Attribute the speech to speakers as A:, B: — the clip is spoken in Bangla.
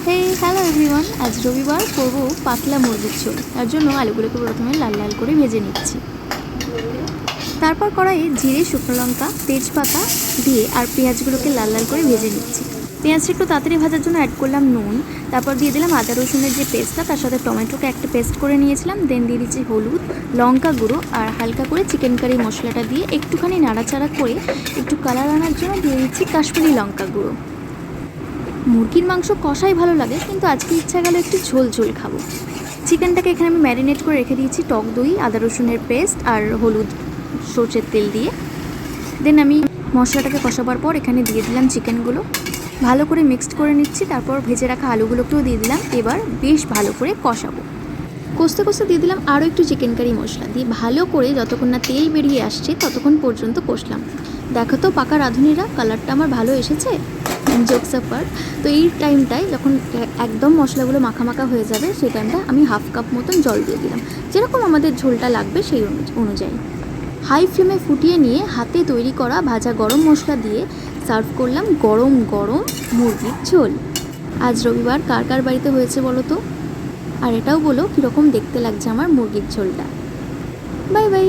A: হ্যালো এভরিওয়ান, আজ রবিবার করব পাতলা মুরগির ঝোল। তার জন্য আলুগুলোকে প্রথমে লাল লাল করে ভেজে নিচ্ছি। তারপর কড়াইয়ে জিরে, শুকনো লঙ্কা, তেজপাতা দিয়ে আর পেঁয়াজগুলোকে লাল লাল করে ভেজে নিচ্ছি। পেঁয়াজটা একটু তাড়াতাড়ি ভাজার জন্য অ্যাড করলাম নুন, তারপর দিয়ে দিলাম আদা রসুনের যে পেস্টটা, তার সাথে টমেটোকে একটা পেস্ট করে নিয়েছিলাম। দেন দিয়ে দিচ্ছি হলুদ, লঙ্কা গুঁড়ো আর হালকা করে চিকেন কারি মশলাটা দিয়ে একটুখানি নাড়াচাড়া করে একটু কালার আনার জন্য দিয়ে দিচ্ছি কাশ্মীরি লঙ্কা গুঁড়ো। মুরগির মাংস কষাই ভালো লাগে, কিন্তু আজকে ইচ্ছা গেল একটু ঝোল ঝোল খাবো। চিকেনটাকে এখানে আমি ম্যারিনেট করে রেখে দিয়েছি টক দই, আদা রসুনের পেস্ট আর হলুদ সর্ষের তেল দিয়ে। দেন আমি মশলাটাকে কষাবার পর এখানে দিয়ে দিলাম চিকেনগুলো, ভালো করে মিক্সড করে নিচ্ছি। তারপর ভেজে রাখা আলুগুলোকেও দিয়ে দিলাম। এবার বেশ ভালো করে কষাবো। কষতে কষতে দিয়ে দিলাম আরও একটু চিকেন কারি মশলা দিয়ে ভালো করে যতক্ষণ না তেল বেরিয়ে আসছে ততক্ষণ পর্যন্ত কষলাম। দেখো তো পাকা রাঁধুনিরা, কালারটা আমার ভালো এসেছে। Jokes apart. তো এই টাইমটায় যখন একদম মশলাগুলো মাখা মাখা হয়ে যাবে, সেই টাইমটা আমি হাফ কাপ মতন জল দিয়ে দিলাম, যেরকম আমাদের ঝোলটা লাগবে সেই অনুযায়ী। হাই ফ্লেমে ফুটিয়ে নিয়ে হাতে তৈরি করা ভাজা গরম মশলা দিয়ে সার্ভ করলাম গরম গরম মুরগির ঝোল। আজ রবিবার কার কার বাড়িতে হয়েছে বলো তো? আর এটাও বলো কীরকম দেখতে লাগছে আমার মুরগির ঝোলটা। Bye bye.